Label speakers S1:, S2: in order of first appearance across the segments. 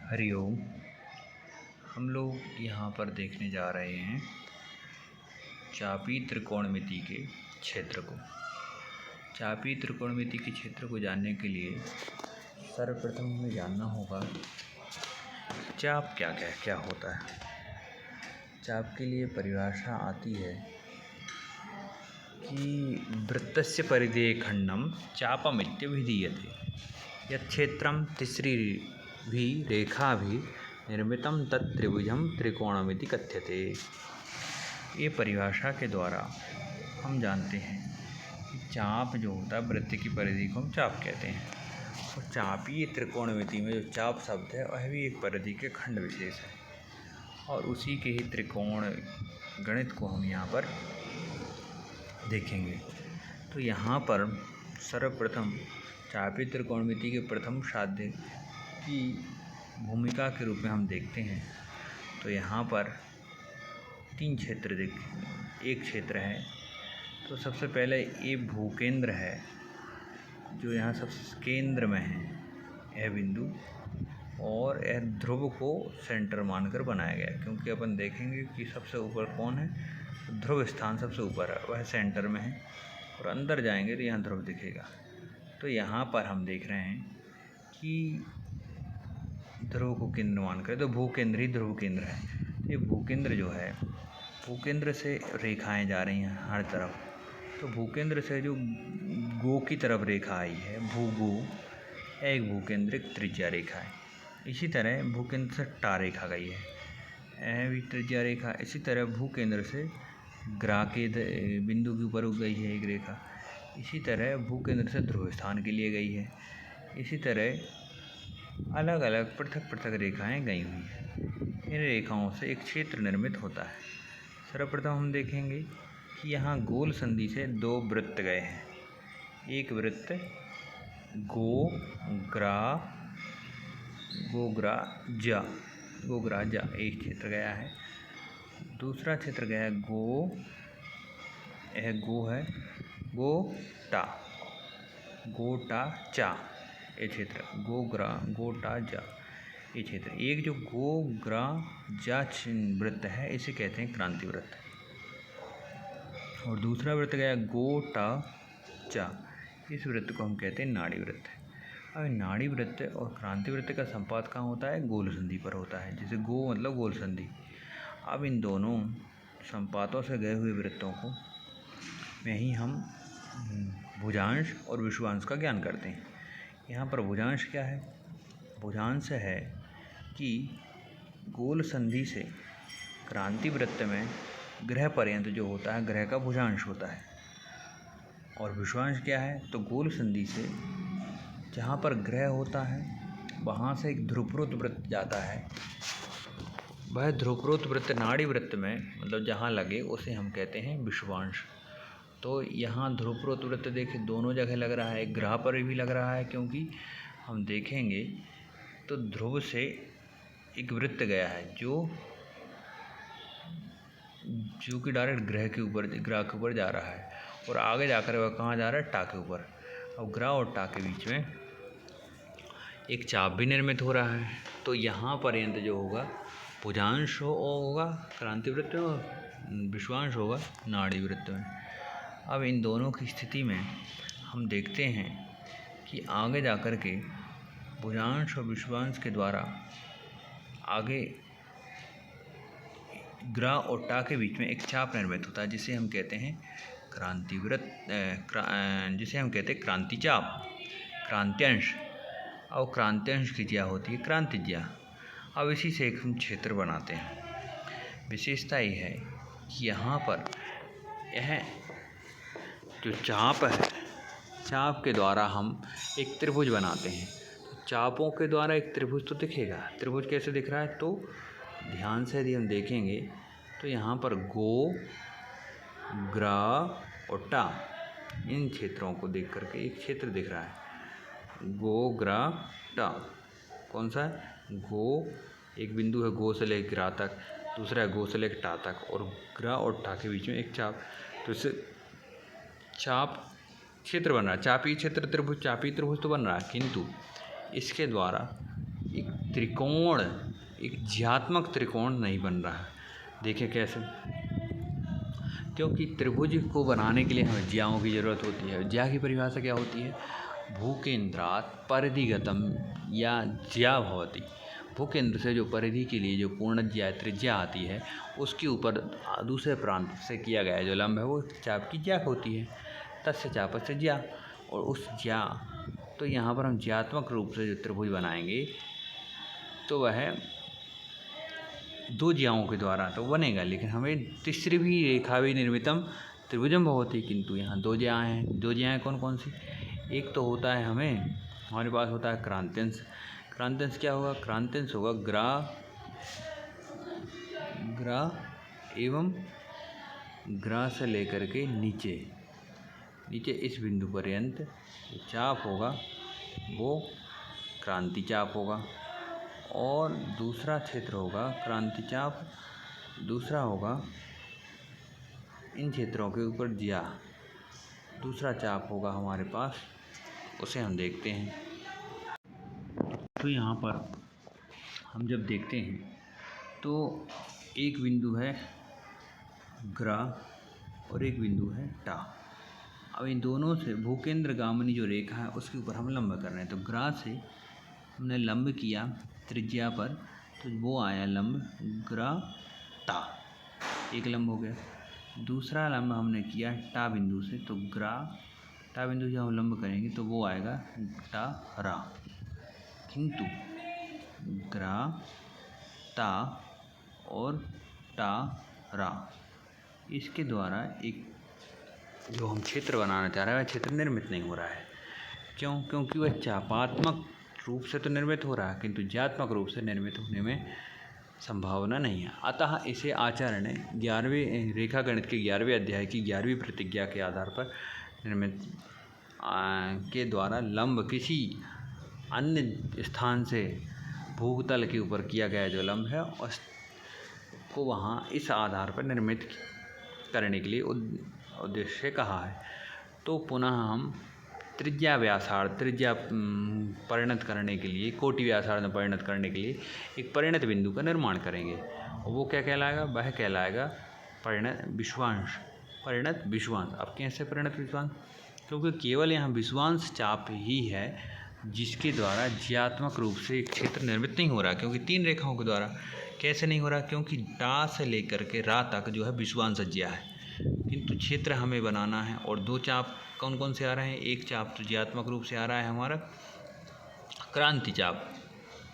S1: हरिओम। हम लोग यहाँ पर देखने जा रहे हैं चापी त्रिकोणमिति के क्षेत्र को। चापी त्रिकोणमिति के क्षेत्र को जानने के लिए सर्वप्रथम हमें जानना होगा चाप क्या होता है। चाप के लिए परिभाषा आती है कि वृत्तस्य परिधेः खंडं चापमित्यभिधीयते। यत्क्षेत्रं तिसृभिः रेखाभिः निर्मितं तत् त्रिभुजं त्रिकोणमिति कथ्यते। ये परिभाषा के द्वारा हम जानते हैं कि चाप जो होता है, वृत्त की परिधि को हम चाप कहते हैं। और चापीय त्रिकोणमिति में जो चाप शब्द है वह भी एक परिधि के खंड विशेष है, और उसी के ही त्रिकोण गणित को हम यहाँ पर देखेंगे। तो यहाँ पर सर्वप्रथम चापी त्रिकोणमिति के प्रथम साध्य की भूमिका के रूप में हम देखते हैं। तो यहाँ पर तीन क्षेत्र एक क्षेत्र है। तो सबसे पहले ये भूकेंद्र है जो यहाँ सबसे केंद्र में है, यह बिंदु, और यह ध्रुव को सेंटर मानकर बनाया गया, क्योंकि अपन देखेंगे कि सबसे ऊपर कौन है, ध्रुव स्थान सबसे ऊपर है, वह सेंटर में है, और अंदर जाएंगे तो यहाँ ध्रुव दिखेगा। तो यहाँ पर हम देख रहे हैं कि ध्रुव को केंद्र मानकर, तो भूकेंद्र ही ध्रुव केंद्र है। ये भूकेंद्र जो है, भूकेंद्र से रेखाएं जा रही हैं हर तरफ। तो भूकेंद्र से जो गो की तरफ रेखा आई है, भूगो, एक भूकेंद्रिक त्रिज्या रेखा है। इसी तरह भूकेंद्र से टा रेखा गई है, यह भी त्रिज्या रेखा। इसी तरह भूकेंद्र से ग्रा के बिंदु के ऊपर गई है एक रेखा। इसी तरह भूकेंद्र से ध्रुव स्थान के लिए गई है। इसी तरह अलग अलग पृथक पृथक रेखाएं गई हुई हैं। इन रेखाओं से एक क्षेत्र निर्मित होता है। सर्वप्रथम हम देखेंगे कि यहाँ गोल संधि से दो वृत्त गए हैं। एक वृत्त गोग्रा जा एक क्षेत्र गया है। दूसरा क्षेत्र गया है यह गो है, गोटा चा, ये क्षेत्र गोटा जा ये क्षेत्र। एक जो गोग्रा जा वृत्त है इसे कहते हैं क्रांति वृत्त, और दूसरा वृत्त गया गोटा चा, इस वृत्त को हम कहते हैं नाड़ी वृत्त। अब नाड़ी वृत्त और क्रांति वृत्त का संपात कहाँ होता है, गोल संधि पर होता है। जैसे गो मतलब गोल संधि। अब इन दोनों संपातों से गए हुए वृत्तों को में ही हम भुजांश और विषुवांश का ज्ञान करते हैं। यहाँ पर भुजांश क्या है, भुजांश है कि गोल संधि से क्रांति वृत्त में ग्रह पर्यंत जो होता है, ग्रह का भुजांश होता है। और विषुवांश क्या है, तो गोल संधि से जहाँ पर ग्रह होता है वहाँ से एक ध्रुवप्रोत वृत्त जाता है। वह ध्रुवप्रोत वृत्त नाड़ी वृत्त में मतलब जहाँ लगे उसे हम कहते हैं विषुवांश। तो यहाँ ध्रुवप्रोत वृत्त देखिए दोनों जगह लग रहा है, एक ग्रह पर भी लग रहा है, क्योंकि हम देखेंगे तो ध्रुव से एक वृत्त गया है जो कि डायरेक्ट ग्रह के ऊपर जा रहा है, और आगे जाकर वह कहाँ जा रहा है, टा के ऊपर। अब ग्रह और टा के बीच में एक चाप भी निर्मित हो रहा है। तो यहाँ पर्यंत जो होगा भुजांश होगा क्रांति वृत्त में, और विषुवांश होगा नाड़ी वृत्त में। अब इन दोनों की स्थिति में हम देखते हैं कि आगे जाकर के भुजांश और विषुवांश के द्वारा आगे ग्रह और टा के बीच में एक चाप निर्मित होता है, जिसे हम कहते हैं क्रांति वृत्त, जिसे हम कहते हैं क्रांति चाप, क्रांत्यंश। और क्रांत्यंश की ज्या होती है क्रांतिज्या। अब इसी से एक हम क्षेत्र बनाते हैं। विशेषता ये है कि यहाँ पर यह जो चाप है, चाप के द्वारा हम एक त्रिभुज बनाते हैं। तो चापों के द्वारा एक त्रिभुज तो दिखेगा। त्रिभुज कैसे दिख रहा है, तो ध्यान से यदि हम देखेंगे तो यहाँ पर गो, ग्रा और टा, इन क्षेत्रों को देख करके एक क्षेत्र दिख रहा है, गो ग्रा टा। कौन सा है, गो एक बिंदु है, गो से लेकर ग्रा तक, दूसरा है गो से लेकर टा तक, और ग्रा और टा के बीच में एक चाप। तो इससे चाप क्षेत्र बन रहा है, चापी क्षेत्र त्रिभुज, चापी त्रिभुज तो बन रहा है, किंतु इसके द्वारा एक त्रिकोण, एक ज्यात्मक त्रिकोण नहीं बन रहा है। देखिए कैसे, क्योंकि त्रिभुज को बनाने के लिए हमें ज्याओं की ज़रूरत होती है। ज्या की परिभाषा क्या होती है? भूकेंद्रात् परिधिगतम या ज्या भवति। भूकेंद्र से जो परिधि के लिए जो पूर्ण ज्या त्रिज्या आती है, उसके ऊपर दूसरे प्रांत से किया गया जो लंब है वो चाप की ज्या होती है। तस्य चापस्य ज्या। और उस ज्या, तो यहाँ पर हम ज्यात्मक रूप से जो त्रिभुज बनाएंगे तो वह दो ज्याओं के द्वारा तो बनेगा, लेकिन हमें तीसरी भी रेखा भी निर्मितम त्रिभुजम भवति, किंतु यहाँ दो ज्याएँ हैं। दो ज्याएँ कौन कौन सी? एक तो होता है हमारे पास होता है क्रांत्यंश। क्रांत्यंश क्या होगा? क्रांत्यंश होगा ग्रा एवं ग्रा से लेकर के नीचे इस बिंदु पर्यंत जो चाप होगा वो क्रांति चाप होगा। और दूसरा क्षेत्र होगा क्रांति चाप, दूसरा होगा इन क्षेत्रों के ऊपर ज्या, दूसरा चाप होगा हमारे पास, उसे हम देखते हैं। तो यहाँ पर हम जब देखते हैं तो एक बिंदु है ग्रा और एक बिंदु है टा। अब इन दोनों से भूकेंद्र गामिनी जो रेखा है उसके ऊपर हम लंब कर रहे हैं। तो ग्रा से हमने लंब किया त्रिज्या पर, तो वो आया लंब ग्रा टा, एक लंब हो गया। दूसरा लंब हमने किया टा बिंदु से, तो ग्रा टा बिंदु से हम लंब करेंगे तो वो आएगा टा रा। किंतु ग्रा टा और टा रा, इसके द्वारा एक जो हम क्षेत्र बनाना चाह रहे हैं वह क्षेत्र निर्मित नहीं हो रहा है। क्यों? क्योंकि वह चापात्मक रूप से तो निर्मित हो रहा है, किंतु ज्यात्मक रूप से निर्मित होने में संभावना नहीं है। अतः इसे आचार्य ने 11वें रेखा गणित के 11वें अध्याय की 11वीं प्रतिज्ञा के आधार पर निर्मित के द्वारा लंब किसी अन्य स्थान से भूतल के ऊपर किया गया जो लंब है उसको वहाँ इस आधार पर निर्मित करने के लिए उद्देश्य कहा है। तो पुनः हम त्रिज्या परिणत करने के लिए, कोटि व्यासार्ध में परिणत करने के लिए एक परिणत बिंदु का निर्माण करेंगे। और वो क्या कहलाएगा? वह कहलाएगा परिणत विश्वांश। अब कैसे परिणत विश्वांश? क्योंकि केवल यहाँ विश्वांश चाप ही है जिसके द्वारा ज्यात्मक रूप से एक क्षेत्र निर्मित नहीं हो रहा। क्योंकि तीन रेखाओं के द्वारा कैसे नहीं हो रहा? क्योंकि टा से लेकर के रा तक जो है विश्वांश ज्या है, किंतु क्षेत्र हमें बनाना है। और दो चाप कौन कौन से आ रहे हैं? एक चाप तो ज्यात्मक रूप से आ रहा है हमारा क्रांति चाप,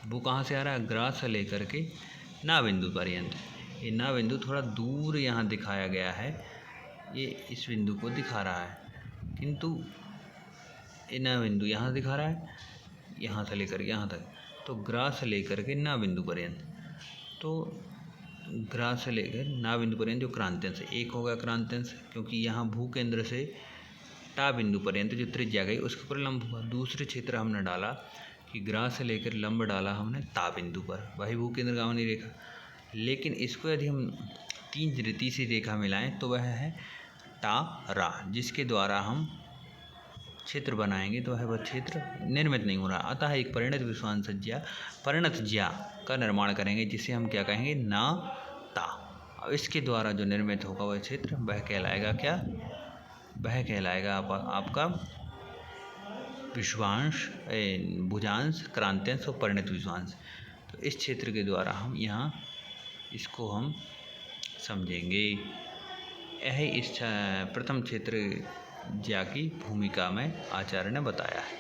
S1: वो कहाँ से आ रहा है? ग्रा से लेकर के ना बिंदु पर्यंत। ये ना बिंदु थोड़ा दूर यहाँ दिखाया गया है, ये इस बिंदु को दिखा रहा है, किंतु ये ना बिंदु यहाँ दिखा रहा है, यहाँ से लेकर यहाँ तक। तो ग्रा से लेकर के ना बिंदु पर्यंत, तो ग्रा से लेकर ना बिंदु पर्यंत जो क्रांत्यंश, एक होगा क्रांत्यंश क्योंकि यहाँ भू केंद्र से टा बिंदु पर्यंत जो त्रिज्या गई उसके ऊपर लंब हुआ। दूसरे क्षेत्र हमने डाला कि ग्रा से लेकर लंब डाला हमने ता बिंदु पर, वही भू केंद्र गामिनी रेखा। लेकिन इसको यदि हम तीसरी रेखा मिलाएं तो वह है टा रा, जिसके द्वारा हम क्षेत्र बनाएंगे तो वह क्षेत्र निर्मित नहीं हो रहा। अतः एक परिणत विश्वांश परिणत ज्या का निर्माण करेंगे जिसे हम क्या कहेंगे? ना ता। अब इसके द्वारा जो निर्मित होगा वह क्षेत्र वह कहलाएगा क्या? वह कहलाएगा आपका विश्वांश, भुजांश, क्रांत्यंश और परिणत विश्वांश। तो इस क्षेत्र के द्वारा हम यहाँ इसको हम समझेंगे। यह इस प्रथम क्षेत्र ज्या की भूमिका में आचार्य ने बताया है।